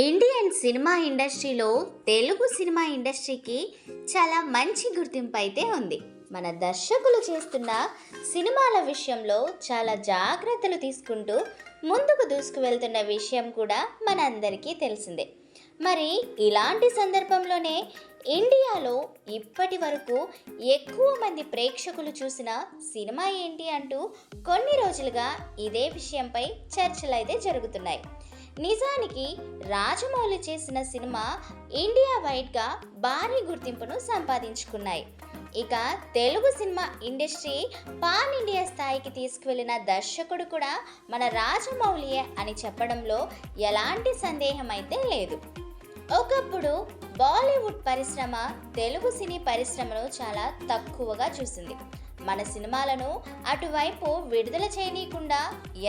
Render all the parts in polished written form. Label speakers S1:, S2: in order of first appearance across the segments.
S1: Indian cinema ఇండస్ట్రీలో Telugu cinema ఇండస్ట్రీకి చాలా మంచి గుర్తింపు అయితే ఉంది. మన దర్శకులు చేస్తున్న సినిమాల విషయంలో చాలా జాగ్రత్తలు తీసుకుంటూ ముందుకు దూసుకువెళ్తున్న విషయం కూడా మనందరికీ తెలిసిందే. మరి ఇలాంటి సందర్భంలోనే ఇండియాలో ఇప్పటి వరకు ఎక్కువ మంది ప్రేక్షకులు చూసిన సినిమా ఏంటి అంటూ కొన్ని రోజులుగా ఇదే విషయంపై చర్చలు అయితే జరుగుతున్నాయి. నిజానికి రాజమౌళి చేసిన సినిమా ఇండియా వైడ్గా భారీ గుర్తింపును సంపాదించుకున్నాయి. ఇక Telugu cinema industry pan India స్థాయికి తీసుకువెళ్ళిన దర్శకుడు కూడా మన రాజమౌళియే అని చెప్పడంలో ఎలాంటి సందేహం అయితే లేదు. ఒకప్పుడు బాలీవుడ్ పరిశ్రమ తెలుగు సినీ పరిశ్రమను చాలా తక్కువగా చూసింది. మన సినిమాలను అటువైపు విడుదల చేయనీయకుండా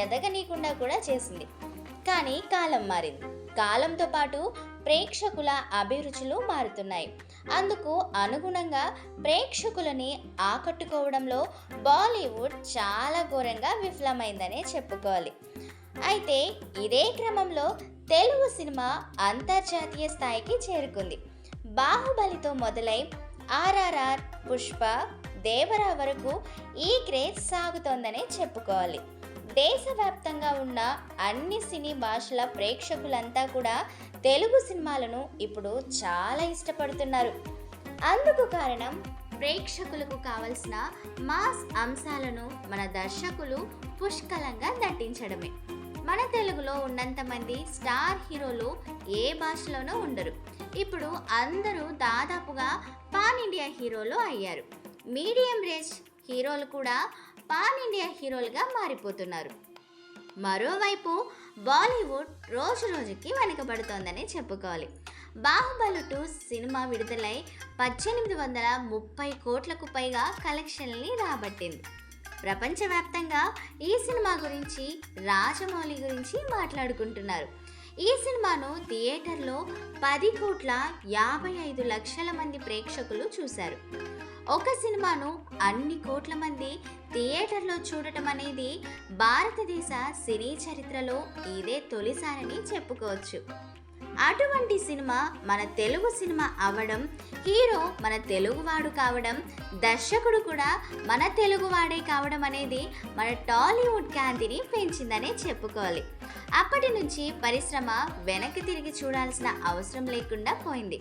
S1: ఎదగనీయకుండా కూడా చేసింది. కానీ కాలం మారింది. కాలంతో పాటు ప్రేక్షకుల అభిరుచులు మారుతున్నాయి. అందుకు అనుగుణంగా ప్రేక్షకులని ఆకట్టుకోవడంలో బాలీవుడ్ చాలా ఘోరంగా విఫలమైందనే చెప్పుకోవాలి. అయితే ఇదే క్రమంలో తెలుగు సినిమా అంతర్జాతీయ స్థాయికి చేరుకుంది. బాహుబలితో మొదలై ఆర్ఆర్ఆర్, పుష్ప, దేవరా వరకు ఈ క్రేజ్ సాగుతోందనే చెప్పుకోవాలి. దేశవ్యాప్తంగా ఉన్న అన్ని సినీ భాషల ప్రేక్షకులంతా కూడా తెలుగు సినిమాలను ఇప్పుడు చాలా ఇష్టపడుతున్నారు. అందుకు కారణం ప్రేక్షకులకు కావలసిన మాస్ అంశాలను మన దర్శకులు పుష్కలంగా నటించడమే. మన తెలుగులో ఉన్నంత మంది స్టార్ హీరోలు ఏ భాషలోనూ ఉండరు. ఇప్పుడు అందరూ దాదాపుగా పాన్ ఇండియా హీరోలు అయ్యారు. మీడియం రేంజ్ హీరోలు కూడా పాన్ ఇండియా హీరోలుగా మారిపోతున్నారు. మరోవైపు బాలీవుడ్ రోజు రోజుకి వెనుకబడుతోందని చెప్పుకోవాలి. బాహుబలి 2 సినిమా విడుదలై 1830 కోట్లకు పైగా కలెక్షన్లని రాబట్టింది. ప్రపంచవ్యాప్తంగా ఈ సినిమా గురించి, రాజమౌళి గురించి మాట్లాడుకుంటున్నారు. ఈ సినిమాను థియేటర్లో 10,55,00,000 మంది ప్రేక్షకులు చూశారు. ఒక సినిమాను అన్ని కోట్ల మంది థియేటర్లో చూడటం అనేది భారతదేశ సినీ చరిత్రలో ఇదే తొలిసారని చెప్పుకోవచ్చు. అటువంటి సినిమా మన తెలుగు సినిమా అవడం, హీరో మన తెలుగువాడు కావడం, దర్శకుడు కూడా మన తెలుగువాడే కావడం అనేది మన టాలీవుడ్ ఖ్యాతిని పెంచిందనే చెప్పుకోవాలి. అప్పటి నుంచి పరిశ్రమ వెనక్కి తిరిగి చూడాల్సిన అవసరం లేకుండా పోయింది.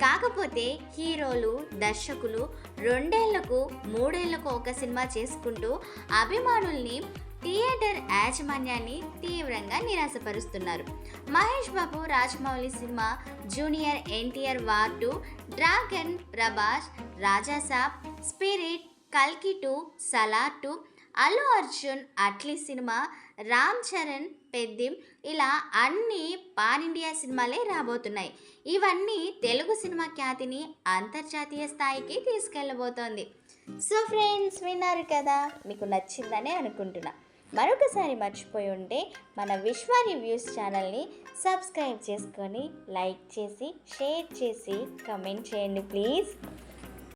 S1: కాకపోతే హీరోలు, దర్శకులు 2 ఏళ్లకు 3 ఏళ్లకు ఒక సినిమా చేసుకుంటూ అభిమానుల్ని, థియేటర్ యాజమాన్యాన్ని తీవ్రంగా నిరాశపరుస్తున్నారు. Mahesh Babu Rajamouli cinema, junior NTR war 2, dragon, Prabhas, Rajasaab, spirit, కల్కి 2, సలార్ 2, అల్లు అర్జున్ అట్లీ సినిమా, రామ్ చరణ్, పెద్దిం, ఇలా అన్ని పాన్ ఇండియా సినిమాలే రాబోతున్నాయి. ఇవన్నీ తెలుగు సినిమా ఖ్యాతిని అంతర్జాతీయ స్థాయికి తీసుకెళ్ళబోతోంది. సో ఫ్రెండ్స్, విన్నారు కదా, మీకు నచ్చిందనే అనుకుంటున్నా. మరొకసారి మర్చిపోయి ఉంటే మన విశ్వ రివ్యూస్ ఛానల్ని సబ్స్క్రైబ్ చేసుకొని, లైక్ చేసి, షేర్ చేసి, కమెంట్ చేయండి ప్లీజ్.